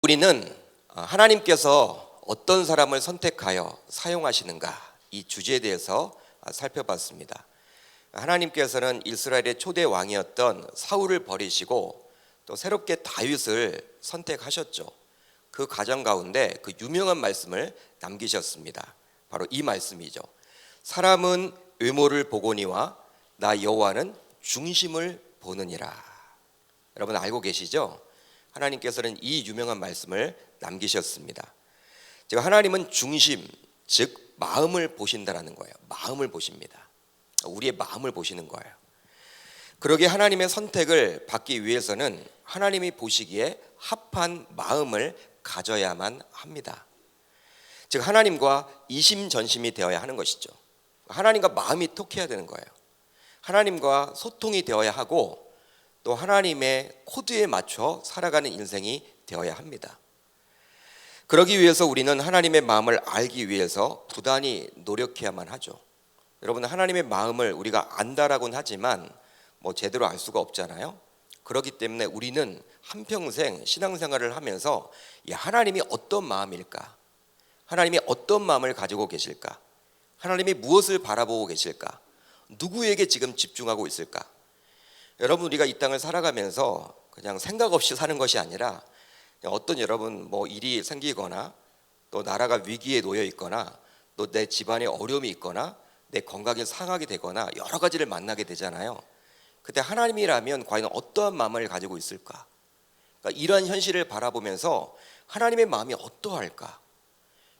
우리는 하나님께서 어떤 사람을 선택하여 사용하시는가, 이 주제에 대해서 살펴봤습니다. 하나님께서는 이스라엘의 초대 왕이었던 사울을 버리시고 또 새롭게 다윗을 선택하셨죠. 그 과정 가운데 그 유명한 말씀을 남기셨습니다. 바로 이 말씀이죠. 사람은 외모를 보거니와 나 여호와는 중심을 보느니라. 여러분 알고 계시죠? 하나님께서는 이 유명한 말씀을 남기셨습니다. 제가 하나님은 중심, 즉 마음을 보신다라는 거예요. 마음을 보십니다. 우리의 마음을 보시는 거예요. 그러기에 하나님의 선택을 받기 위해서는 하나님이 보시기에 합한 마음을 가져야만 합니다. 즉 하나님과 이심전심이 되어야 하는 것이죠. 하나님과 마음이 톡해야 되는 거예요. 하나님과 소통이 되어야 하고 또 하나님의 코드에 맞춰 살아가는 인생이 되어야 합니다. 그러기 위해서 우리는 하나님의 마음을 알기 위해서 부단히 노력해야만 하죠. 여러분 하나님의 마음을 우리가 안다라고는 하지만 제대로 알 수가 없잖아요. 그렇기 때문에 우리는 한평생 신앙생활을 하면서 하나님이 어떤 마음일까? 하나님이 어떤 마음을 가지고 계실까? 하나님이 무엇을 바라보고 계실까? 누구에게 지금 집중하고 있을까? 여러분 우리가 이 땅을 살아가면서 그냥 생각 없이 사는 것이 아니라 어떤 여러분 일이 생기거나 또 나라가 위기에 놓여 있거나 또 내 집안에 어려움이 있거나 내 건강이 상하게 되거나 여러 가지를 만나게 되잖아요. 그때 하나님이라면 과연 어떠한 마음을 가지고 있을까? 그러니까 이러한 현실을 바라보면서 하나님의 마음이 어떠할까?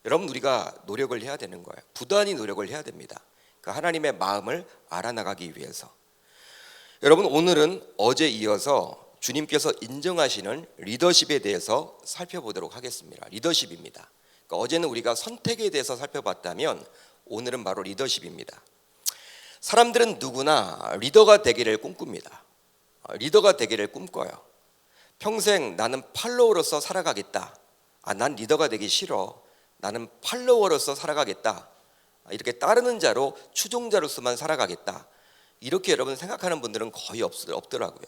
여러분 우리가 노력을 해야 되는 거예요. 부단히 노력을 해야 됩니다. 그러니까 하나님의 마음을 알아나가기 위해서. 여러분 오늘은 어제 이어서 주님께서 인정하시는 리더십에 대해서 살펴보도록 하겠습니다. 리더십입니다. 그러니까 어제는 우리가 선택에 대해서 살펴봤다면 오늘은 바로 리더십입니다. 사람들은 누구나 리더가 되기를 꿈꿉니다. 리더가 되기를 꿈꿔요. 평생 나는 팔로워로서 살아가겠다. 난 리더가 되기 싫어. 나는 팔로워로서 살아가겠다. 이렇게 따르는 자로 추종자로서만 살아가겠다. 이렇게 여러분 생각하는 분들은 거의 없더라고요.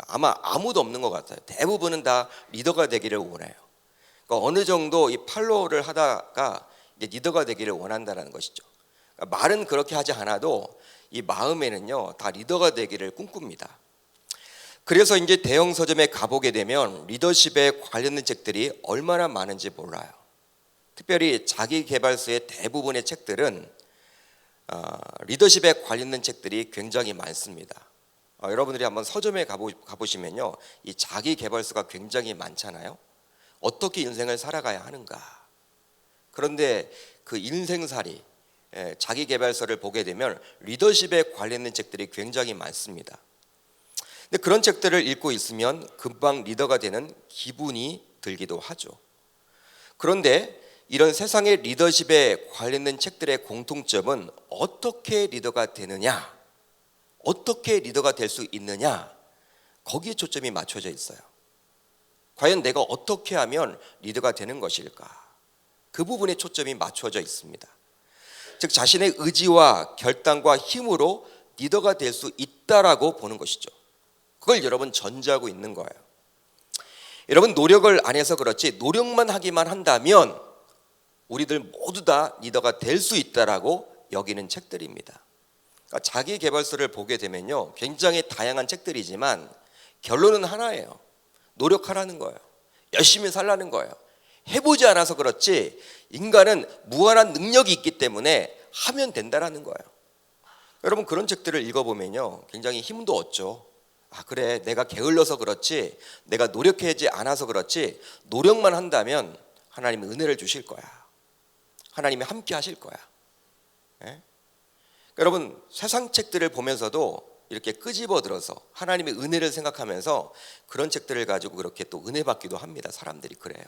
아마 아무도 없는 것 같아요. 대부분은 다 리더가 되기를 원해요. 그러니까 어느 정도 이 팔로우를 하다가 이제 리더가 되기를 원한다는 것이죠. 그러니까 말은 그렇게 하지 않아도 이 마음에는요 다 리더가 되기를 꿈꿉니다. 그래서 이제 대형 서점에 가보게 되면 리더십에 관련된 책들이 얼마나 많은지 몰라요. 특별히 자기개발서의 대부분의 책들은 리더십에 관련된 책들이 굉장히 많습니다. 여러분들이 한번 서점에 가보시면요 이 자기개발서가 굉장히 많잖아요. 어떻게 인생을 살아가야 하는가. 그런데 그 인생살이 자기개발서를 보게 되면 리더십에 관련된 책들이 굉장히 많습니다. 근데 그런 책들을 읽고 있으면 금방 리더가 되는 기분이 들기도 하죠. 그런데 이런 세상의 리더십에 관련된 책들의 공통점은 어떻게 리더가 되느냐, 어떻게 리더가 될 수 있느냐, 거기에 초점이 맞춰져 있어요. 과연 내가 어떻게 하면 리더가 되는 것일까? 그 부분에 초점이 맞춰져 있습니다. 즉 자신의 의지와 결단과 힘으로 리더가 될 수 있다라고 보는 것이죠. 그걸 여러분 전제하고 있는 거예요. 여러분 노력을 안 해서 그렇지 노력만 하기만 한다면 우리들 모두 다 리더가 될 수 있다라고 여기는 책들입니다. 그러니까 자기개발서를 보게 되면요 굉장히 다양한 책들이지만 결론은 하나예요. 노력하라는 거예요. 열심히 살라는 거예요. 해보지 않아서 그렇지 인간은 무한한 능력이 있기 때문에 하면 된다라는 거예요. 여러분 그런 책들을 읽어보면요 굉장히 힘도 얻죠. 그래 내가 게을러서 그렇지 내가 노력하지 않아서 그렇지 노력만 한다면 하나님이 은혜를 주실 거야. 하나님이 함께 하실 거야. 여러분 세상 책들을 보면서도 이렇게 끄집어 들어서 하나님의 은혜를 생각하면서 그런 책들을 가지고 그렇게 또 은혜 받기도 합니다. 사람들이 그래요.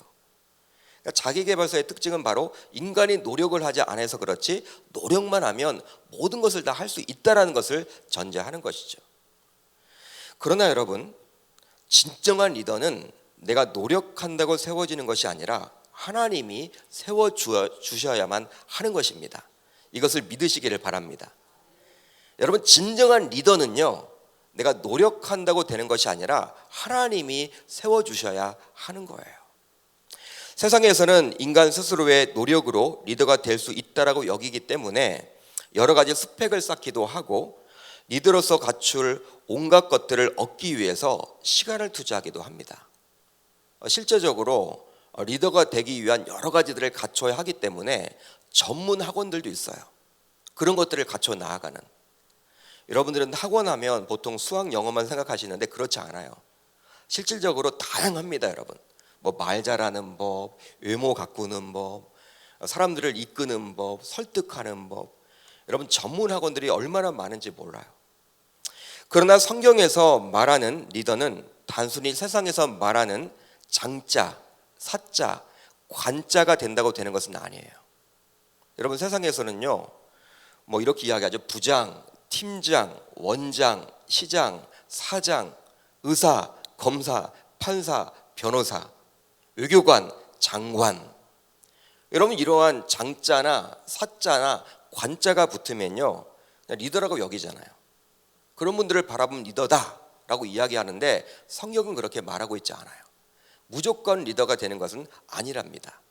그러니까 자기개발서의 특징은 바로 인간이 노력을 하지 않아서 그렇지 노력만 하면 모든 것을 다 할 수 있다는 것을 전제하는 것이죠. 그러나 여러분 진정한 리더는 내가 노력한다고 세워지는 것이 아니라 하나님이 세워주셔야만 하는 것입니다. 이것을 믿으시기를 바랍니다. 여러분 진정한 리더는요 내가 노력한다고 되는 것이 아니라 하나님이 세워주셔야 하는 거예요. 세상에서는 인간 스스로의 노력으로 리더가 될 수 있다라고 여기기 때문에 여러 가지 스펙을 쌓기도 하고 리더로서 갖출 온갖 것들을 얻기 위해서 시간을 투자하기도 합니다. 실제적으로 리더가 되기 위한 여러 가지들을 갖춰야 하기 때문에 전문 학원들도 있어요. 그런 것들을 갖춰 나아가는. 여러분들은 학원 하면 보통 수학, 영어만 생각하시는데 그렇지 않아요. 실질적으로 다양합니다, 여러분. 뭐 말 잘하는 법, 외모 가꾸는 법, 사람들을 이끄는 법, 설득하는 법. 여러분 전문 학원들이 얼마나 많은지 몰라요. 그러나 성경에서 말하는 리더는 단순히 세상에서 말하는 장자, 사자, 관자가 된다고 되는 것은 아니에요. 여러분 세상에서는요, 뭐 이렇게 이야기하죠. 부장, 팀장, 원장, 시장, 사장, 의사, 검사, 판사, 변호사, 외교관, 장관. 여러분 이러한 장자나 사자나 관자가 붙으면요 리더라고 여기잖아요. 그런 분들을 바라보면 리더다라고 이야기하는데 성경은 그렇게 말하고 있지 않아요. 무조건 리더가 되는 것은 아니랍니다.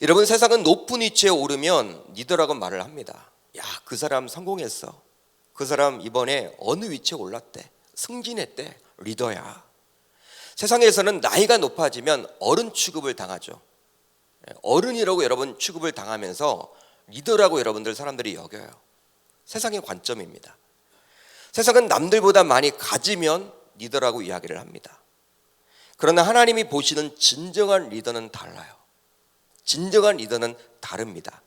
여러분 세상은 높은 위치에 오르면 리더라고 말을 합니다. 야, 그 사람 성공했어. 그 사람 이번에 어느 위치에 올랐대. 승진했대. 리더야. 세상에서는 나이가 높아지면 어른 취급을 당하죠. 어른이라고 여러분 취급을 당하면서 리더라고 여러분들 사람들이 여겨요. 세상의 관점입니다. 세상은 남들보다 많이 가지면 리더라고 이야기를 합니다. 그러나 하나님이 보시는 진정한 리더는 달라요. 진정한 리더는 다릅니다.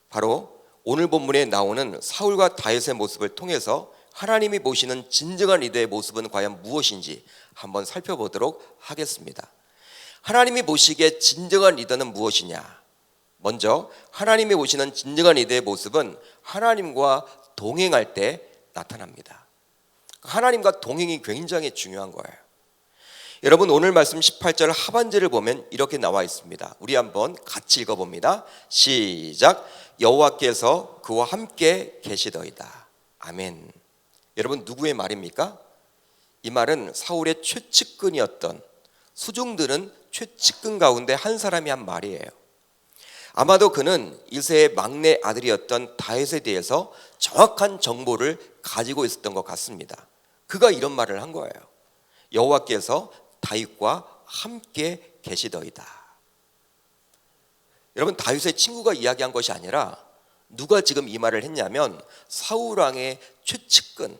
바로 오늘 본문에 나오는 사울과 다윗의 모습을 통해서 하나님이 보시는 진정한 리더의 모습은 과연 무엇인지 한번 살펴보도록 하겠습니다. 하나님이 보시기에 진정한 리더는 무엇이냐? 먼저 하나님이 보시는 진정한 리더의 모습은 하나님과 동행할 때 나타납니다. 하나님과 동행이 굉장히 중요한 거예요. 여러분 오늘 말씀 18절 하반절을 보면 이렇게 나와 있습니다. 우리 한번 같이 읽어봅니다. 시작. 여호와께서 그와 함께 계시더이다. 아멘. 여러분 누구의 말입니까? 이 말은 사울의 최측근이었던, 수중들은 최측근 가운데 한 사람이 한 말이에요. 아마도 그는 이새의 막내 아들이었던 다윗에 대해서 정확한 정보를 가지고 있었던 것 같습니다. 그가 이런 말을 한 거예요. 여호와께서 다윗과 함께 계시더이다. 여러분 다윗의 친구가 이야기한 것이 아니라 누가 지금 이 말을 했냐면 사울 왕의 최측근,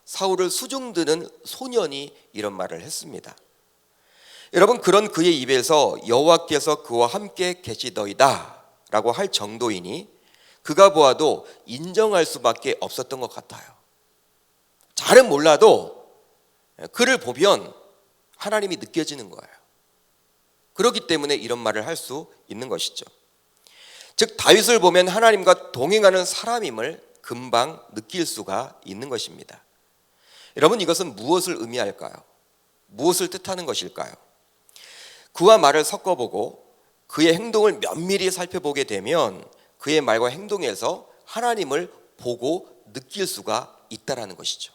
사울을 수중드는 소년이 이런 말을 했습니다. 여러분 그런 그의 입에서 여호와께서 그와 함께 계시더이다 라고 할 정도이니 그가 보아도 인정할 수밖에 없었던 것 같아요. 잘은 몰라도 그를 보면 하나님이 느껴지는 거예요. 그렇기 때문에 이런 말을 할 수 있는 것이죠. 즉 다윗을 보면 하나님과 동행하는 사람임을 금방 느낄 수가 있는 것입니다. 여러분 이것은 무엇을 의미할까요? 무엇을 뜻하는 것일까요? 그와 말을 섞어보고 그의 행동을 면밀히 살펴보게 되면 그의 말과 행동에서 하나님을 보고 느낄 수가 있다라는 것이죠.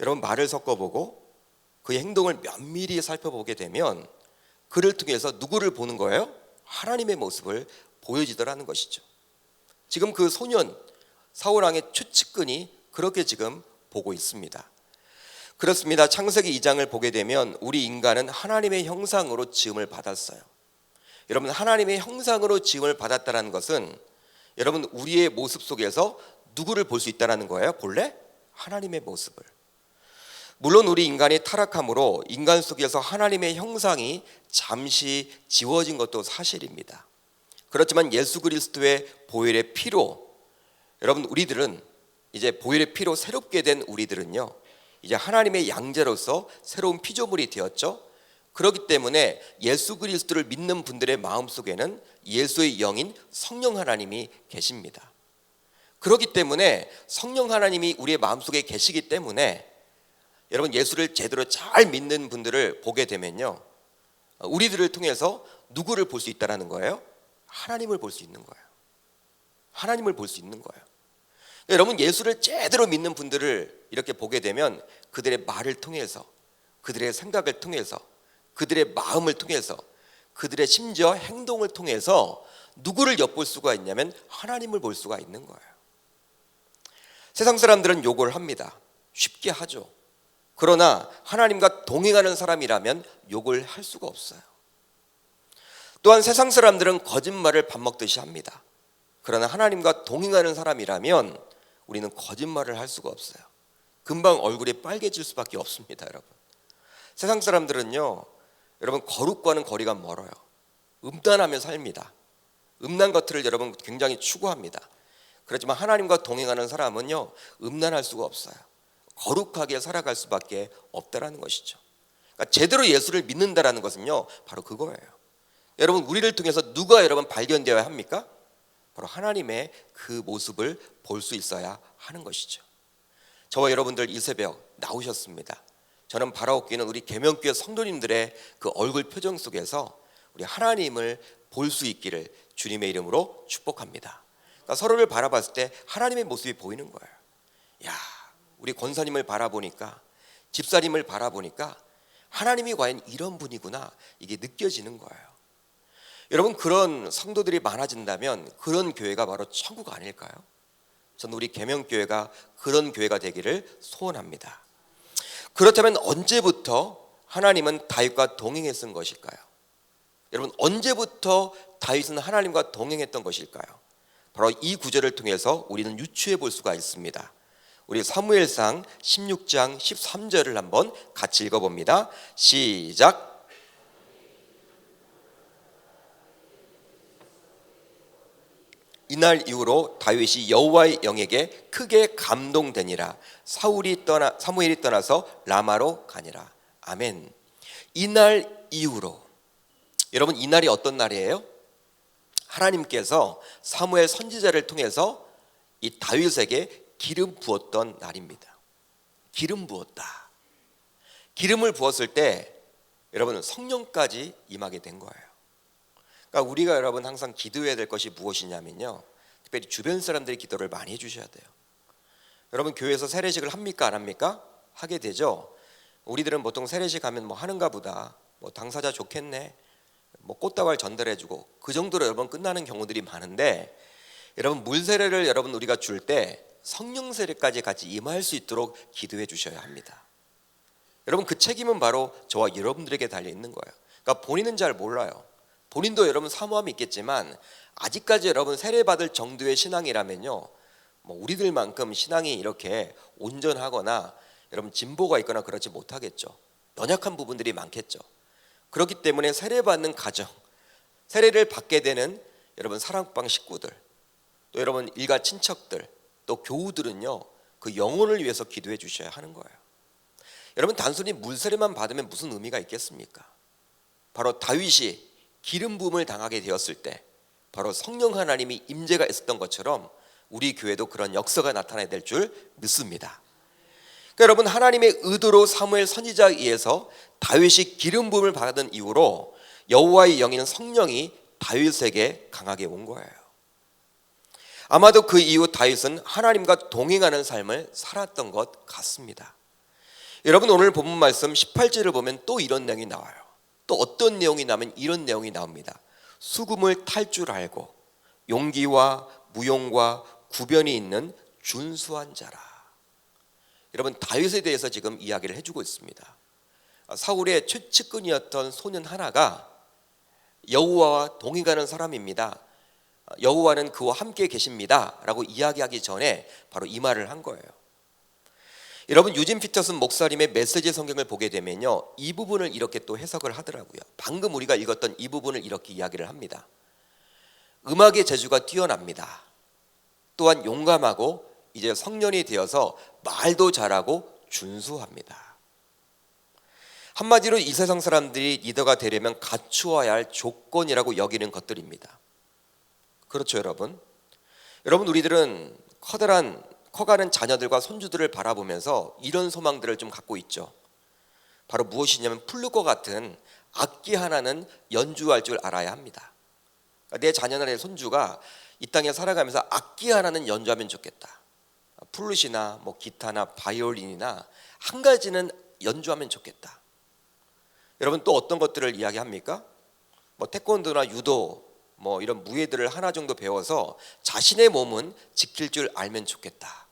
여러분 말을 섞어보고 그의 행동을 면밀히 살펴보게 되면 그를 통해서 누구를 보는 거예요? 하나님의 모습을 보여지더라는 것이죠. 지금 그 소년 사울왕의 최측근이 그렇게 지금 보고 있습니다. 그렇습니다. 창세기 2장을 보게 되면 우리 인간은 하나님의 형상으로 지음을 받았어요. 여러분 하나님의 형상으로 지음을 받았다는 것은 여러분 우리의 모습 속에서 누구를 볼 수 있다는 거예요? 본래 하나님의 모습을. 물론 우리 인간이 타락함으로 인간 속에서 하나님의 형상이 잠시 지워진 것도 사실입니다. 그렇지만 예수 그리스도의 보혈의 피로 여러분 우리들은 이제 보혈의 피로 새롭게 된 우리들은요 이제 하나님의 양자로서 새로운 피조물이 되었죠. 그렇기 때문에 예수 그리스도를 믿는 분들의 마음속에는 예수의 영인 성령 하나님이 계십니다. 그렇기 때문에 성령 하나님이 우리의 마음속에 계시기 때문에 여러분 예수를 제대로 잘 믿는 분들을 보게 되면요 우리들을 통해서 누구를 볼 수 있다는 거예요? 하나님을 볼 수 있는 거예요. 하나님을 볼 수 있는 거예요. 여러분 예수를 제대로 믿는 분들을 이렇게 보게 되면 그들의 말을 통해서 그들의 생각을 통해서 그들의 마음을 통해서, 그들의 심지어 행동을 통해서 누구를 엿볼 수가 있냐면 하나님을 볼 수가 있는 거예요. 세상 사람들은 욕을 합니다. 쉽게 하죠. 그러나 하나님과 동행하는 사람이라면 욕을 할 수가 없어요. 또한 세상 사람들은 거짓말을 밥 먹듯이 합니다. 그러나 하나님과 동행하는 사람이라면 우리는 거짓말을 할 수가 없어요. 금방 얼굴이 빨개질 수밖에 없습니다, 여러분. 세상 사람들은요, 여러분 거룩과는 거리가 멀어요. 음란하며 삽니다. 음란 것들을 여러분 굉장히 추구합니다. 그렇지만 하나님과 동행하는 사람은요, 음란할 수가 없어요. 거룩하게 살아갈 수밖에 없다라는 것이죠. 그러니까 제대로 예수를 믿는다라는 것은요, 바로 그거예요. 여러분, 우리를 통해서 누가 여러분 발견되어야 합니까? 바로 하나님의 그 모습을 볼 수 있어야 하는 것이죠. 저와 여러분들 이 새벽 나오셨습니다. 저는 바라옵기는 우리 계명교회 성도님들의 그 얼굴 표정 속에서 우리 하나님을 볼 수 있기를 주님의 이름으로 축복합니다. 그러니까 서로를 바라봤을 때 하나님의 모습이 보이는 거예요. 야, 우리 권사님을 바라보니까, 집사님을 바라보니까 하나님이 과연 이런 분이구나, 이게 느껴지는 거예요. 여러분, 그런 성도들이 많아진다면 그런 교회가 바로 천국 아닐까요? 저는 우리 계명교회가 그런 교회가 되기를 소원합니다. 그렇다면 언제부터 하나님은 다윗과 동행했던 것일까요? 여러분, 언제부터 다윗은 하나님과 동행했던 것일까요? 바로 이 구절을 통해서 우리는 유추해 볼 수가 있습니다. 우리 사무엘상 16장 13절을 한번 같이 읽어봅니다. 시작. 이날 이후로 다윗이 여호와의 영에게 크게 감동되니라. 사무엘이 떠나서 라마로 가니라. 아멘. 이날 이후로, 여러분, 이날이 어떤 날이에요? 하나님께서 사무엘 선지자를 통해서 이 다윗에게 기름 부었던 날입니다. 기름 부었다. 기름을 부었을 때 여러분 성령까지 임하게 된 거예요. 그러니까 우리가 여러분 항상 기도해야 될 것이 무엇이냐면요, 특별히 주변 사람들이 기도를 많이 해주셔야 돼요. 여러분, 교회에서 세례식을 합니까, 안 합니까? 하게 되죠. 우리들은 보통 세례식 하면 뭐 하는가 보다, 뭐 당사자 좋겠네, 뭐 꽃다발 전달해주고 그 정도로 여러분 끝나는 경우들이 많은데, 여러분 물세례를 여러분 우리가 줄 때 성령 세례까지 같이 임할 수 있도록 기도해 주셔야 합니다. 여러분, 그 책임은 바로 저와 여러분들에게 달려 있는 거예요. 그러니까 본인은 잘 몰라요. 본인도 여러분 사모함이 있겠지만 아직까지 여러분 세례받을 정도의 신앙이라면요, 뭐 우리들만큼 신앙이 이렇게 온전하거나 여러분 진보가 있거나 그렇지 못하겠죠. 연약한 부분들이 많겠죠. 그렇기 때문에 세례받는 가정, 세례를 받게 되는 여러분 사랑방 식구들, 또 여러분 일가 친척들, 또 교우들은요, 그 영혼을 위해서 기도해 주셔야 하는 거예요. 여러분, 단순히 물세례만 받으면 무슨 의미가 있겠습니까? 바로 다윗이 기름 부음을 당하게 되었을 때 바로 성령 하나님이 임재가 있었던 것처럼 우리 교회도 그런 역사가 나타나야 될 줄 믿습니다. 그러니까 여러분, 하나님의 의도로 사무엘 선지자에 의해서 다윗이 기름 부음을 받은 이후로 여호와의 영인 성령이 다윗에게 강하게 온 거예요. 아마도 그 이후 다윗은 하나님과 동행하는 삶을 살았던 것 같습니다. 여러분, 오늘 본문 말씀 18절을 보면 또 이런 내용이 나와요. 또 어떤 내용이 나면 이런 내용이 나옵니다. 수금을 탈 줄 알고 용기와 무용과 구변이 있는 준수한 자라. 여러분, 다윗에 대해서 지금 이야기를 해주고 있습니다. 사울의 최측근이었던 소년 하나가 여호와와 동행하는 사람입니다. 여호와는 그와 함께 계십니다 라고 이야기하기 전에 바로 이 말을 한 거예요. 여러분, 유진 피터슨 목사님의 메시지 성경을 보게 되면요, 이 부분을 이렇게 또 해석을 하더라고요. 방금 우리가 읽었던 이 부분을 이렇게 이야기를 합니다. 음악의 재주가 뛰어납니다. 또한 용감하고 이제 성년이 되어서 말도 잘하고 준수합니다. 한마디로 이 세상 사람들이 리더가 되려면 갖추어야 할 조건이라고 여기는 것들입니다. 그렇죠, 여러분? 여러분, 우리들은 커가는 자녀들과 손주들을 바라보면서 이런 소망들을 좀 갖고 있죠. 바로 무엇이냐면 플룻과 같은 악기 하나는 연주할 줄 알아야 합니다. 그러니까 내 자녀나 내 손주가 이 땅에 살아가면서 악기 하나는 연주하면 좋겠다. 플룻이나 뭐 기타나 바이올린이나 한 가지는 연주하면 좋겠다. 여러분 또 어떤 것들을 이야기합니까? 뭐 태권도나 유도 뭐 이런 무예들을 하나 정도 배워서 자신의 몸은 지킬 줄 알면 좋겠다.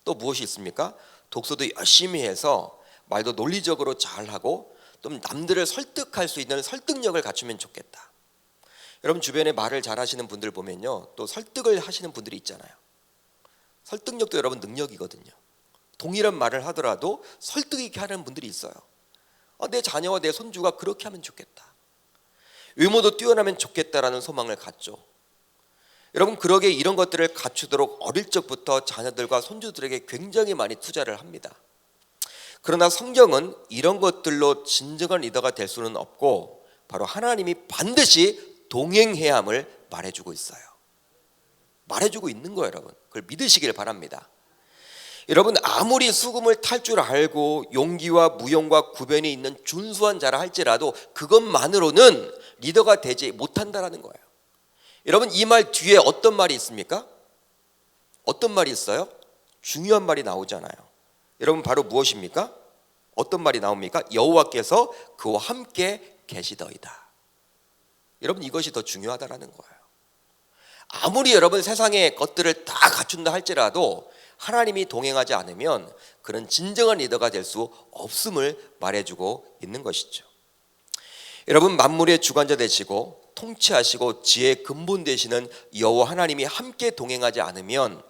또 무엇이 있습니까? 독서도 열심히 해서 말도 논리적으로 잘하고 또 남들을 설득할 수 있는 설득력을 갖추면 좋겠다. 여러분 주변에 말을 잘하시는 분들 보면요, 또 설득을 하시는 분들이 있잖아요. 설득력도 여러분 능력이거든요. 동일한 말을 하더라도 설득 있게 하는 분들이 있어요. 내 자녀와 내 손주가 그렇게 하면 좋겠다. 외모도 뛰어나면 좋겠다라는 소망을 갖죠. 여러분 그러게 이런 것들을 갖추도록 어릴 적부터 자녀들과 손주들에게 굉장히 많이 투자를 합니다. 그러나 성경은 이런 것들로 진정한 리더가 될 수는 없고 바로 하나님이 반드시 동행해야 함을 말해주고 있어요. 말해주고 있는 거예요. 여러분 그걸 믿으시길 바랍니다. 여러분 아무리 수금을 탈 줄 알고 용기와 무용과 구변이 있는 준수한 자라 할지라도 그것만으로는 리더가 되지 못한다라는 거예요. 여러분 이 말 뒤에 어떤 말이 있습니까? 어떤 말이 있어요? 중요한 말이 나오잖아요. 여러분 바로 무엇입니까? 어떤 말이 나옵니까? 여호와께서 그와 함께 계시더이다. 여러분 이것이 더 중요하다라는 거예요. 아무리 여러분 세상의 것들을 다 갖춘다 할지라도 하나님이 동행하지 않으면 그런 진정한 리더가 될 수 없음을 말해주고 있는 것이죠. 여러분 만물의 주관자 되시고 통치하시고 지혜의 근본 되시는 여호와 하나님이 함께 동행하지 않으면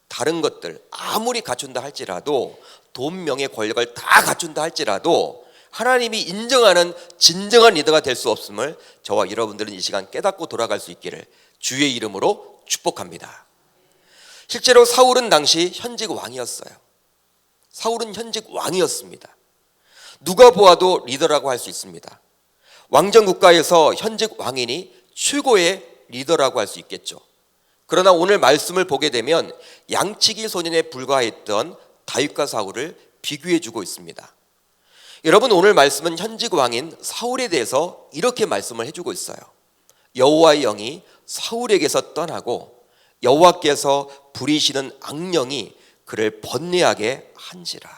다른 것들 아무리 갖춘다 할지라도 돈, 명예, 권력을 다 갖춘다 할지라도 하나님이 인정하는 진정한 리더가 될 수 없음을 저와 여러분들은 이 시간 깨닫고 돌아갈 수 있기를 주의 이름으로 축복합니다. 실제로 사울은 당시 현직 왕이었어요. 사울은 현직 왕이었습니다. 누가 보아도 리더라고 할 수 있습니다. 왕정 국가에서 현직 왕인이 최고의 리더라고 할 수 있겠죠. 그러나 오늘 말씀을 보게 되면 양치기 소년에 불과했던 다윗과 사울을 비교해 주고 있습니다. 여러분 오늘 말씀은 현직 왕인 사울에 대해서 이렇게 말씀을 해주고 있어요. 여호와의 영이 사울에게서 떠나고 여호와께서 부리시는 악령이 그를 번뇌하게 한지라.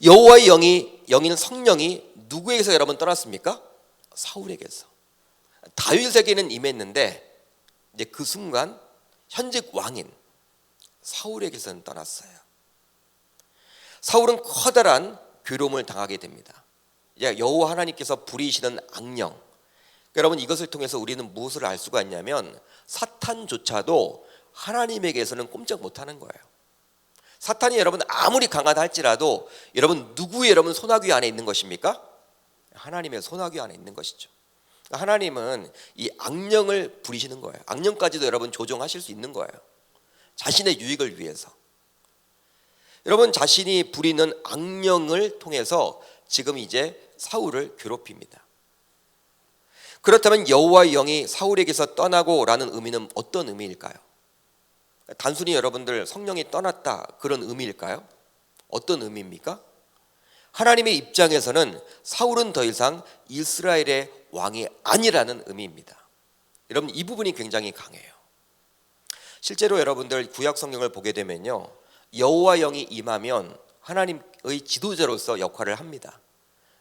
여호와의 영인 성령이 누구에게서 여러분 떠났습니까? 사울에게서. 다윗에게는 임했는데 이제 그 순간 현직 왕인 사울에게서는 떠났어요. 사울은 커다란 괴로움을 당하게 됩니다. 여호와 하나님께서 부리시는 악령. 여러분 이것을 통해서 우리는 무엇을 알 수가 있냐면 사탄조차도 하나님에게서는 꼼짝 못하는 거예요. 사탄이 여러분 아무리 강하다 할지라도 여러분 누구의 여러분 손아귀 안에 있는 것입니까? 하나님의 손아귀 안에 있는 것이죠. 하나님은 이 악령을 부리시는 거예요. 악령까지도 여러분 조종하실 수 있는 거예요. 자신의 유익을 위해서. 여러분 자신이 부리는 악령을 통해서 지금 이제 사울을 괴롭힙니다. 그렇다면 여호와의 영이 사울에게서 떠나고라는 의미는 어떤 의미일까요? 단순히 여러분들 성령이 떠났다 그런 의미일까요? 어떤 의미입니까? 하나님의 입장에서는 사울은 더 이상 이스라엘의 왕이 아니라는 의미입니다. 여러분 이 부분이 굉장히 강해요. 실제로 여러분들 구약 성경을 보게 되면요, 여호와 영이 임하면 하나님의 지도자로서 역할을 합니다.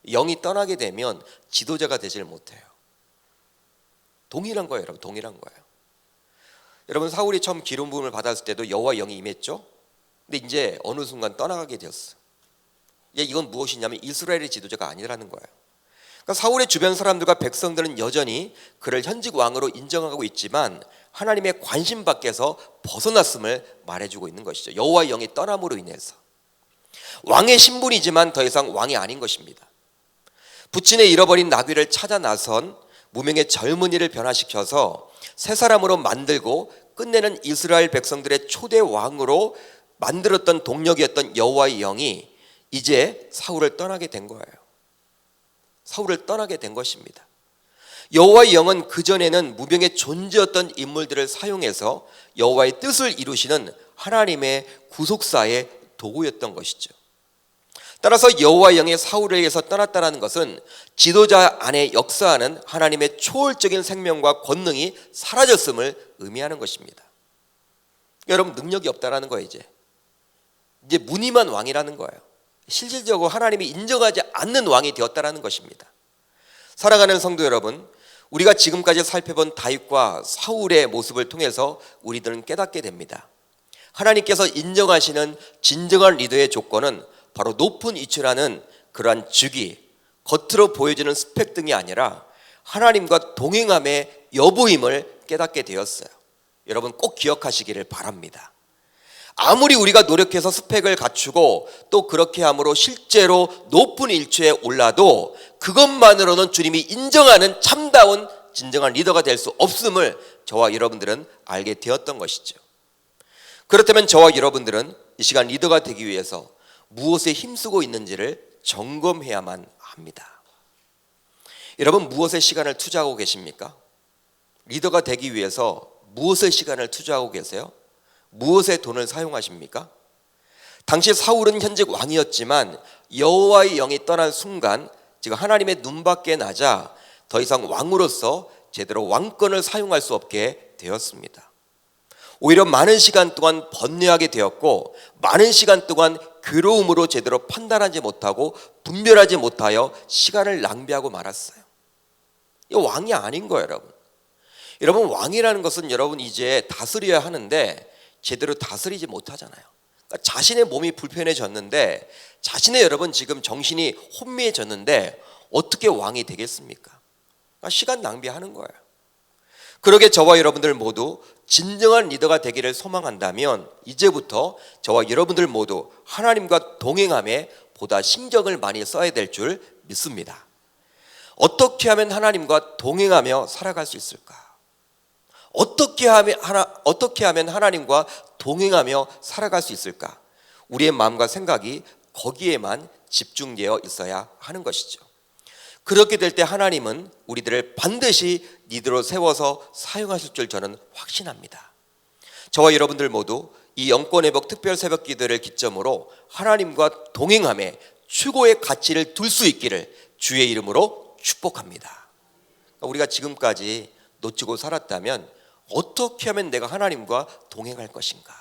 영이 떠나게 되면 지도자가 되질 못해요. 동일한 거예요, 여러분. 동일한 거예요. 여러분 사울이 처음 기름 부음을 받았을 때도 여호와 영이 임했죠. 근데 이제 어느 순간 떠나가게 되었어. 이건 무엇이냐면 이스라엘의 지도자가 아니라는 거예요. 그러니까 사울의 주변 사람들과 백성들은 여전히 그를 현직 왕으로 인정하고 있지만 하나님의 관심 밖에서 벗어났음을 말해주고 있는 것이죠. 여호와의 영이 떠남으로 인해서 왕의 신분이지만 더 이상 왕이 아닌 것입니다. 부친의 잃어버린 나귀를 찾아 나선 무명의 젊은이를 변화시켜서 새 사람으로 만들고 끝내는 이스라엘 백성들의 초대 왕으로 만들었던 동력이었던 여호와의 영이 이제 사울을 떠나게 된 거예요. 사울을 떠나게 된 것입니다. 여호와의 영은 그전에는 무명의 존재였던 인물들을 사용해서 여호와의 뜻을 이루시는 하나님의 구속사의 도구였던 것이죠. 따라서 여호와의 영이 사울에게서 떠났다는 것은 지도자 안에 역사하는 하나님의 초월적인 생명과 권능이 사라졌음을 의미하는 것입니다. 여러분 능력이 없다라는 거예요. 이제 무늬만 왕이라는 거예요. 실질적으로 하나님이 인정하지 않는 왕이 되었다라는 것입니다. 사랑하는 성도 여러분, 우리가 지금까지 살펴본 다윗과 사울의 모습을 통해서 우리들은 깨닫게 됩니다. 하나님께서 인정하시는 진정한 리더의 조건은 바로 높은 위치라는 그러한 직위, 겉으로 보여지는 스펙 등이 아니라 하나님과 동행함의 여부임을 깨닫게 되었어요. 여러분 꼭 기억하시기를 바랍니다. 아무리 우리가 노력해서 스펙을 갖추고 또 그렇게 함으로 실제로 높은 일처에 올라도 그것만으로는 주님이 인정하는 참다운 진정한 리더가 될 수 없음을 저와 여러분들은 알게 되었던 것이죠. 그렇다면 저와 여러분들은 이 시간 리더가 되기 위해서 무엇에 힘쓰고 있는지를 점검해야만 합니다. 여러분 무엇에 시간을 투자하고 계십니까? 리더가 되기 위해서 무엇에 시간을 투자하고 계세요? 무엇에 돈을 사용하십니까? 당시 사울은 현직 왕이었지만 여호와의 영이 떠난 순간 지금 하나님의 눈밖에 나자 더 이상 왕으로서 제대로 왕권을 사용할 수 없게 되었습니다. 오히려 많은 시간 동안 번뇌하게 되었고 많은 시간 동안 괴로움으로 제대로 판단하지 못하고 분별하지 못하여 시간을 낭비하고 말았어요. 이거 왕이 아닌 거예요, 여러분. 여러분 왕이라는 것은 여러분 이제 다스려야 하는데 제대로 다스리지 못하잖아요. 그러니까 자신의 몸이 불편해졌는데 자신의 여러분 지금 정신이 혼미해졌는데 어떻게 왕이 되겠습니까? 그러니까 시간 낭비하는 거예요. 그러게 저와 여러분들 모두 진정한 리더가 되기를 소망한다면 이제부터 저와 여러분들 모두 하나님과 동행함에 보다 신경을 많이 써야 될 줄 믿습니다. 어떻게 하면 하나님과 동행하며 살아갈 수 있을까? 어떻게 하면 하나님과 동행하며 살아갈 수 있을까? 우리의 마음과 생각이 거기에만 집중되어 있어야 하는 것이죠. 그렇게 될 때 하나님은 우리들을 반드시 리더로 세워서 사용하실 줄 저는 확신합니다. 저와 여러분들 모두 이 영권회복 특별 새벽 기도를 기점으로 하나님과 동행함에 최고의 가치를 둘 수 있기를 주의 이름으로 축복합니다. 우리가 지금까지 놓치고 살았다면 어떻게 하면 내가 하나님과 동행할 것인가?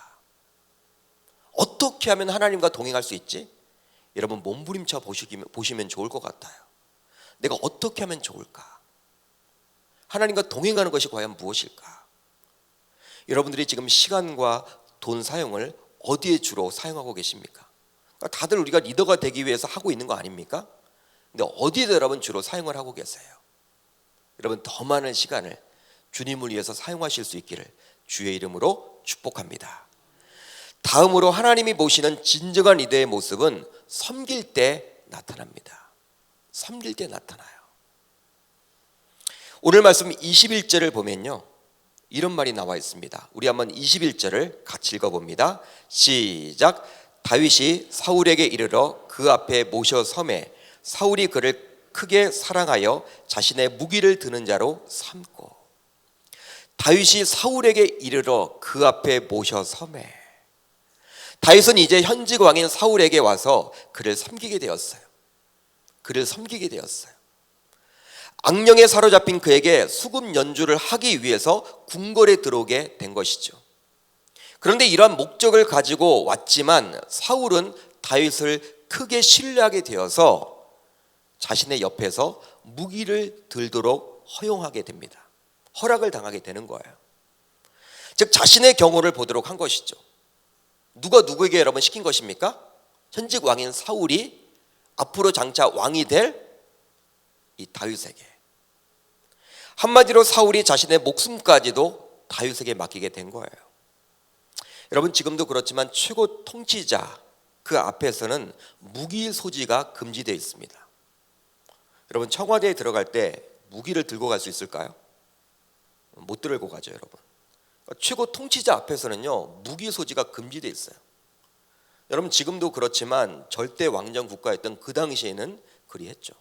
어떻게 하면 하나님과 동행할 수 있지? 여러분 몸부림쳐 보시면 좋을 것 같아요. 내가 어떻게 하면 좋을까? 하나님과 동행하는 것이 과연 무엇일까? 여러분들이 지금 시간과 돈 사용을 어디에 주로 사용하고 계십니까? 그러니까 다들 우리가 리더가 되기 위해서 하고 있는 거 아닙니까? 근데 어디에 여러분 주로 사용을 하고 계세요? 여러분 더 많은 시간을 주님을 위해서 사용하실 수 있기를 주의 이름으로 축복합니다. 다음으로 하나님이 보시는 진정한 리더의 모습은 섬길 때 나타납니다. 섬길 때 나타나요. 오늘 말씀 21절을 보면요 이런 말이 나와 있습니다. 우리 한번 21절을 같이 읽어봅니다. 시작. 다윗이 사울에게 이르러 그 앞에 모셔 섬에 사울이 그를 크게 사랑하여 자신의 무기를 드는 자로 삼고. 다윗이 사울에게 이르러 그 앞에 모셔 섬에. 다윗은 이제 현직 왕인 사울에게 와서 그를 섬기게 되었어요. 그를 섬기게 되었어요. 악령에 사로잡힌 그에게 수금 연주를 하기 위해서 궁궐에 들어오게 된 것이죠. 그런데 이러한 목적을 가지고 왔지만 사울은 다윗을 크게 신뢰하게 되어서 자신의 옆에서 무기를 들도록 허용하게 됩니다. 허락을 당하게 되는 거예요. 즉 자신의 경우를 보도록 한 것이죠. 누가 누구에게 여러분 시킨 것입니까? 현직 왕인 사울이 앞으로 장차 왕이 될 이 다윗에게. 한마디로 사울이 자신의 목숨까지도 다윗에게 맡기게 된 거예요. 여러분 지금도 그렇지만 최고 통치자 그 앞에서는 무기 소지가 금지되어 있습니다. 여러분 청와대에 들어갈 때 무기를 들고 갈 수 있을까요? 못 들고 가죠, 여러분. 최고 통치자 앞에서는요 무기 소지가 금지되어 있어요. 여러분 지금도 그렇지만 절대 왕정 국가였던 그 당시에는 그리했죠.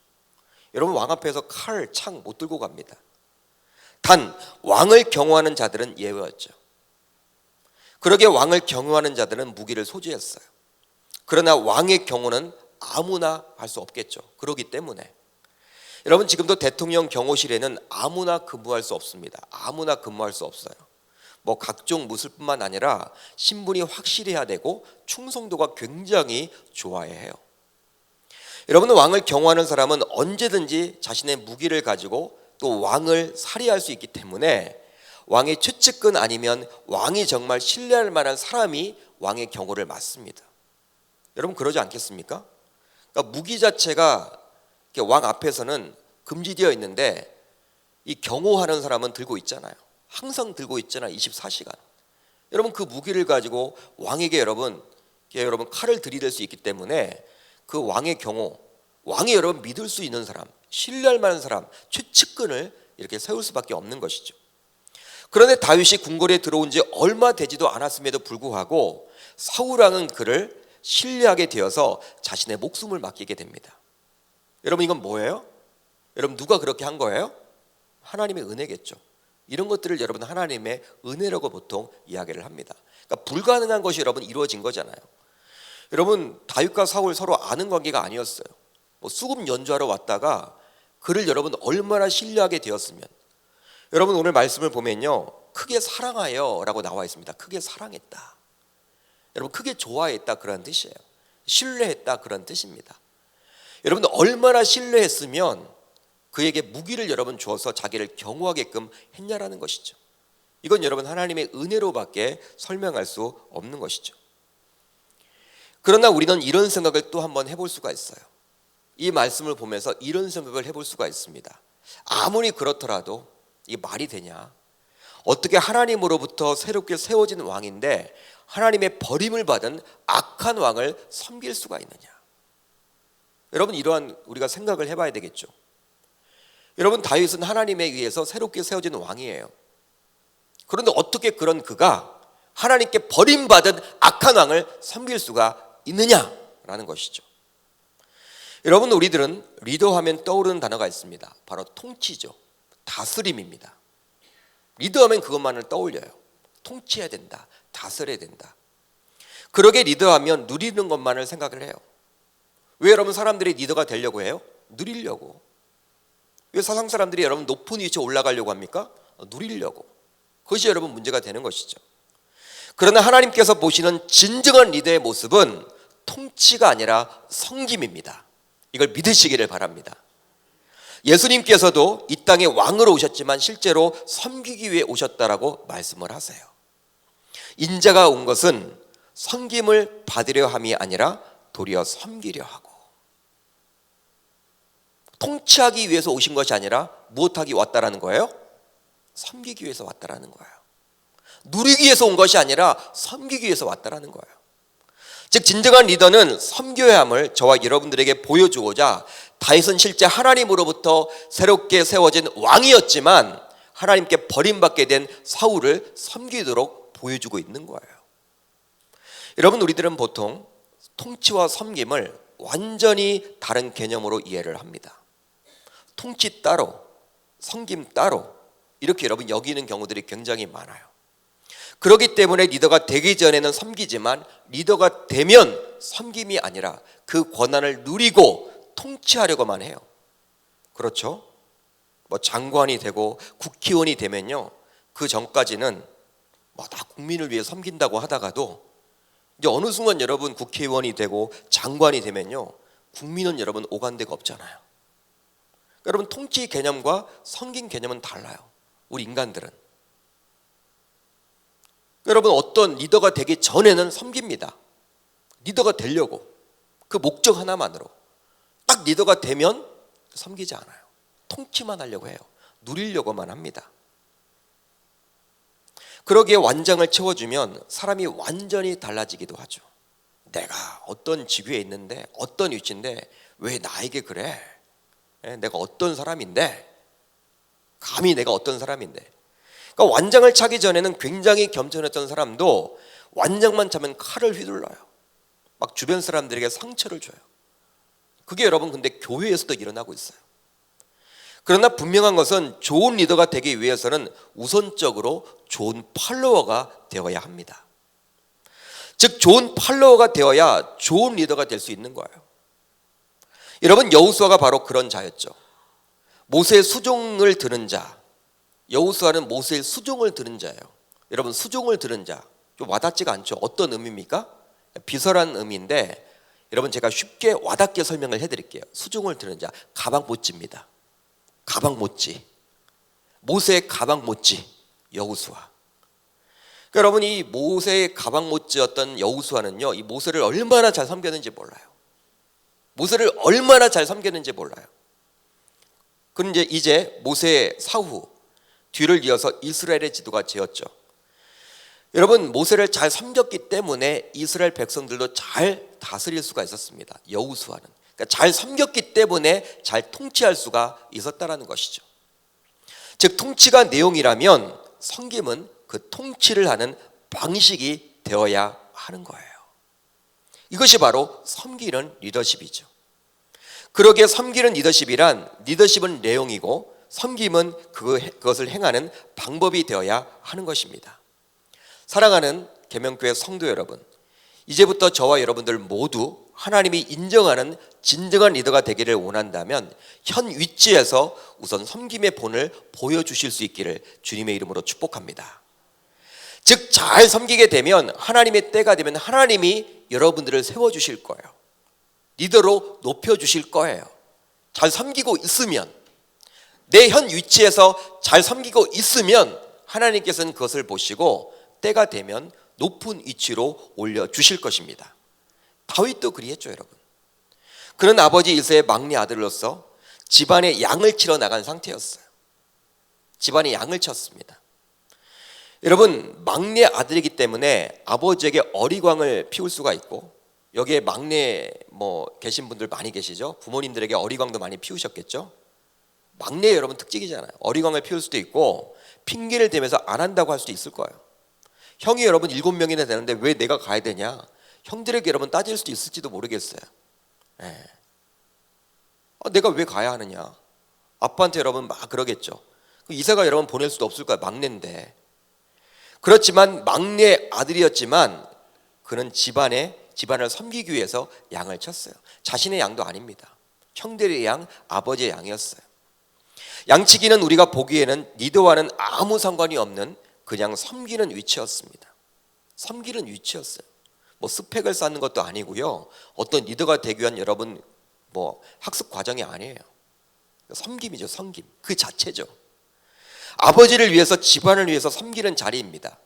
여러분 왕 앞에서 칼, 창 못 들고 갑니다. 단 왕을 경호하는 자들은 예외였죠. 그러게 왕을 경호하는 자들은 무기를 소지했어요. 그러나 왕의 경호는 아무나 할 수 없겠죠. 그렇기 때문에 여러분 지금도 대통령 경호실에는 아무나 근무할 수 없습니다. 아무나 근무할 수 없어요. 뭐 각종 무술뿐만 아니라 신분이 확실해야 되고 충성도가 굉장히 좋아야 해요. 여러분, 왕을 경호하는 사람은 언제든지 자신의 무기를 가지고 또 왕을 살해할 수 있기 때문에 왕의 최측근 아니면 왕이 정말 신뢰할 만한 사람이 왕의 경호를 맡습니다. 여러분, 그러지 않겠습니까? 그러니까 무기 자체가 왕 앞에서는 금지되어 있는데 이 경호하는 사람은 들고 있잖아요. 항상 들고 있잖아요. 24시간. 여러분, 그 무기를 가지고 왕에게 여러분 칼을 들이댈 수 있기 때문에 그 왕의 경호, 왕이 여러분 믿을 수 있는 사람, 신뢰할 만한 사람, 최측근을 이렇게 세울 수밖에 없는 것이죠. 그런데 다윗이 궁궐에 들어온 지 얼마 되지도 않았음에도 불구하고 사울 왕은 그를 신뢰하게 되어서 자신의 목숨을 맡기게 됩니다. 여러분, 이건 뭐예요? 여러분, 누가 그렇게 한 거예요? 하나님의 은혜겠죠. 이런 것들을 여러분 하나님의 은혜라고 보통 이야기를 합니다. 그러니까 불가능한 것이 여러분 이루어진 거잖아요. 여러분, 다윗과 사울 서로 아는 관계가 아니었어요. 수금 연주하러 왔다가 그를 여러분 얼마나 신뢰하게 되었으면, 여러분 오늘 말씀을 보면요, 크게 사랑하여 라고 나와 있습니다. 크게 사랑했다. 여러분, 크게 좋아했다 그런 뜻이에요. 신뢰했다 그런 뜻입니다. 여러분, 얼마나 신뢰했으면 그에게 무기를 여러분 주어서 자기를 경호하게끔 했냐라는 것이죠. 이건 여러분 하나님의 은혜로밖에 설명할 수 없는 것이죠. 그러나 우리는 이런 생각을 또 한번 해볼 수가 있어요. 이 말씀을 보면서 이런 생각을 해볼 수가 있습니다. 아무리 그렇더라도 이게 말이 되냐? 어떻게 하나님으로부터 새롭게 세워진 왕인데 하나님의 버림을 받은 악한 왕을 섬길 수가 있느냐? 여러분, 이러한 우리가 생각을 해봐야 되겠죠. 여러분, 다윗은 하나님에 의해서 새롭게 세워진 왕이에요. 그런데 어떻게 그런 그가 하나님께 버림받은 악한 왕을 섬길 수가 있느냐라는 것이죠. 여러분, 우리들은 리더하면 떠오르는 단어가 있습니다. 바로 통치죠. 다스림입니다. 리더하면 그것만을 떠올려요. 통치해야 된다, 다스려야 된다. 그러게 리더하면 누리는 것만을 생각을 해요. 왜 여러분 사람들이 리더가 되려고 해요? 누리려고. 왜 세상 사람들이 여러분 높은 위치에 올라가려고 합니까? 누리려고. 그것이 여러분 문제가 되는 것이죠. 그러나 하나님께서 보시는 진정한 리더의 모습은 통치가 아니라 섬김입니다. 이걸 믿으시기를 바랍니다. 예수님께서도 이 땅에 왕으로 오셨지만 실제로 섬기기 위해 오셨다라고 말씀을 하세요. 인자가 온 것은 섬김을 받으려 함이 아니라 도리어 섬기려 하고, 통치하기 위해서 오신 것이 아니라 무엇하기 왔다라는 거예요? 섬기기 위해서 왔다라는 거예요. 누리기 위해서 온 것이 아니라 섬기기 위해서 왔다라는 거예요. 즉 진정한 리더는 섬겨야 함을 저와 여러분들에게 보여주고자 다윗은 실제 하나님으로부터 새롭게 세워진 왕이었지만 하나님께 버림받게 된 사울을 섬기도록 보여주고 있는 거예요. 여러분, 우리들은 보통 통치와 섬김을 완전히 다른 개념으로 이해를 합니다. 통치 따로, 섬김 따로, 이렇게 여러분 여기는 경우들이 굉장히 많아요. 그렇기 때문에 리더가 되기 전에는 섬기지만 리더가 되면 섬김이 아니라 그 권한을 누리고 통치하려고만 해요. 그렇죠? 장관이 되고 국회의원이 되면요, 그 전까지는 다 국민을 위해 섬긴다고 하다가도 이제 어느 순간 여러분 국회의원이 되고 장관이 되면요, 국민은 여러분 오간 데가 없잖아요. 여러분, 통치 개념과 섬김 개념은 달라요. 우리 인간들은. 여러분, 어떤 리더가 되기 전에는 섬깁니다. 리더가 되려고, 그 목적 하나만으로. 딱 리더가 되면 섬기지 않아요. 통치만 하려고 해요. 누리려고만 합니다. 그러기에 완장을 채워주면 사람이 완전히 달라지기도 하죠. 내가 어떤 직위에 있는데, 어떤 위치인데 왜 나에게 그래? 내가 어떤 사람인데, 감히 내가 어떤 사람인데. 그러니까 완장을 차기 전에는 굉장히 겸손했던 사람도 완장만 차면 칼을 휘둘러요. 막 주변 사람들에게 상처를 줘요. 그게 여러분 근데 교회에서도 일어나고 있어요. 그러나 분명한 것은 좋은 리더가 되기 위해서는 우선적으로 좋은 팔로워가 되어야 합니다. 즉 좋은 팔로워가 되어야 좋은 리더가 될 수 있는 거예요. 여러분, 여호수아가 바로 그런 자였죠. 모세의 수종을 들은 자, 여호수아는 모세의 수종을 들은 자예요. 여러분, 수종을 들은 자 좀 와닿지가 않죠. 어떤 의미입니까? 비설한 의미인데 여러분 제가 쉽게 와닿게 설명을 해드릴게요. 수중을 드는 자, 가방 못지입니다. 가방 못지. 모세의 가방 못지 여호수아. 그러니까 여러분 이 모세의 가방 못지였던 여호수아는요, 이 모세를 얼마나 잘 섬겼는지 몰라요. 모세를 얼마나 잘 섬겼는지 몰라요. 그런데 이제 모세의 사후 뒤를 이어서 이스라엘의 지도가 되었죠. 여러분 모세를 잘 섬겼기 때문에 이스라엘 백성들도 잘 다스릴 수가 있었습니다. 여호수아는 그러니까 잘 섬겼기 때문에 잘 통치할 수가 있었다라는 것이죠. 즉 통치가 내용이라면 섬김은 그 통치를 하는 방식이 되어야 하는 거예요. 이것이 바로 섬기는 리더십이죠. 그러기에 섬기는 리더십은 내용이고 섬김은 그것을 행하는 방법이 되어야 하는 것입니다. 사랑하는 계명교회 성도 여러분, 이제부터 저와 여러분들 모두 하나님이 인정하는 진정한 리더가 되기를 원한다면 현 위치에서 우선 섬김의 본을 보여주실 수 있기를 주님의 이름으로 축복합니다. 즉 잘 섬기게 되면 하나님의 때가 되면 하나님이 여러분들을 세워주실 거예요. 리더로 높여주실 거예요. 잘 섬기고 있으면, 내 현 위치에서 잘 섬기고 있으면 하나님께서는 그것을 보시고 때가 되면 높은 위치로 올려주실 것입니다. 다윗도 그리했죠 여러분. 그는 아버지 이새의 막내 아들로서 집안에 양을 치러 나간 상태였어요. 집안에 양을 쳤습니다. 여러분 막내 아들이기 때문에 아버지에게 어리광을 피울 수가 있고, 여기에 막내 계신 분들 많이 계시죠. 부모님들에게 어리광도 많이 피우셨겠죠. 막내 여러분 특징이잖아요. 어리광을 피울 수도 있고 핑계를 대면서 안 한다고 할 수도 있을 거예요. 형이 여러분 7명이나 되는데 왜 내가 가야 되냐, 형들에게 여러분 따질 수도 있을지도 모르겠어요. 내가 왜 가야 하느냐, 아빠한테 여러분 막 그러겠죠. 이사가 여러분 보낼 수도 없을 거야, 막내인데. 그렇지만 막내 아들이었지만 그는 집안을 섬기기 위해서 양을 쳤어요. 자신의 양도 아닙니다. 형들의 양, 아버지의 양이었어요. 양치기는 우리가 보기에는 리더와는 아무 상관이 없는 그냥 섬기는 위치였습니다. 섬기는 위치였어요. 스펙을 쌓는 것도 아니고요, 어떤 리더가 되기 위한 여러분 학습 과정이 아니에요. 섬김이죠. 섬김 그 자체죠. 아버지를 위해서, 집안을 위해서 섬기는 자리입니다.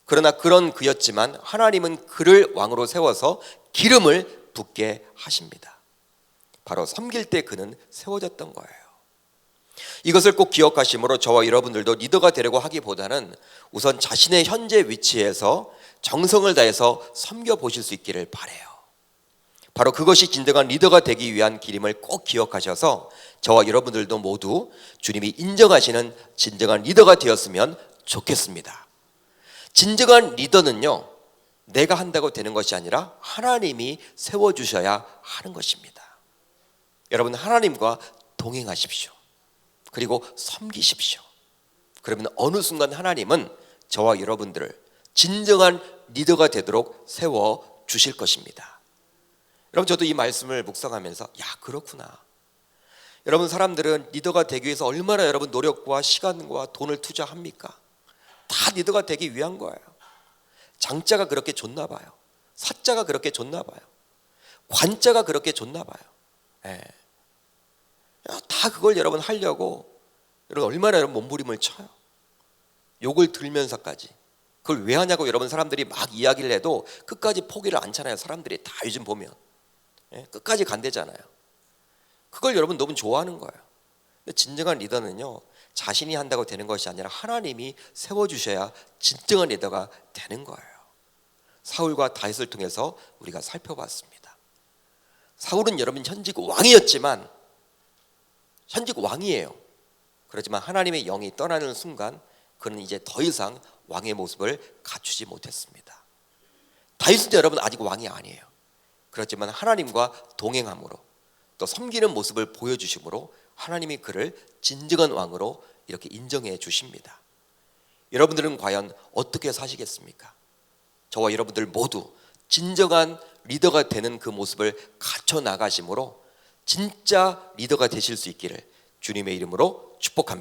그러나 그런 그였지만 하나님은 그를 왕으로 세워서 기름을 붓게 하십니다. 바로 섬길 때 그는 세워졌던 거예요. 이것을 꼭 기억하심으로 저와 여러분들도 리더가 되려고 하기보다는 우선 자신의 현재 위치에서 정성을 다해서 섬겨보실 수 있기를 바라요. 바로 그것이 진정한 리더가 되기 위한 길임을 꼭 기억하셔서 저와 여러분들도 모두 주님이 인정하시는 진정한 리더가 되었으면 좋겠습니다. 진정한 리더는요, 내가 한다고 되는 것이 아니라 하나님이 세워주셔야 하는 것입니다. 여러분 하나님과 동행하십시오. 그리고 섬기십시오. 그러면 어느 순간 하나님은 저와 여러분들을 진정한 리더가 되도록 세워주실 것입니다. 여러분 저도 이 말씀을 묵상하면서 그렇구나. 여러분 사람들은 리더가 되기 위해서 얼마나 여러분 노력과 시간과 돈을 투자합니까? 다 리더가 되기 위한 거예요. 장자가 그렇게 좋나 봐요. 사자가 그렇게 좋나 봐요. 관자가 그렇게 좋나 봐요. 다 그걸 여러분 하려고 여러분 얼마나 여러분 몸부림을 쳐요. 욕을 들면서까지. 그걸 왜 하냐고 여러분 사람들이 막 이야기를 해도 끝까지 포기를 안 차나요. 사람들이 다 요즘 보면 끝까지 간대잖아요. 그걸 여러분 너무 좋아하는 거예요. 근데 진정한 리더는요, 자신이 한다고 되는 것이 아니라 하나님이 세워주셔야 진정한 리더가 되는 거예요. 사울과 다윗을 통해서 우리가 살펴봤습니다. 사울은 여러분 현직 왕이었지만, 현직 왕이에요. 그렇지만 하나님의 영이 떠나는 순간 그는 이제 더 이상 왕의 모습을 갖추지 못했습니다. 다윗은 여러분 아직 왕이 아니에요. 그렇지만 하나님과 동행함으로 또 섬기는 모습을 보여주심으로 하나님이 그를 진정한 왕으로 이렇게 인정해 주십니다. 여러분들은 과연 어떻게 사시겠습니까? 저와 여러분들 모두 진정한 리더가 되는 그 모습을 갖춰 나가심으로 진짜 리더가 되실 수 있기를 주님의 이름으로 축복합니다.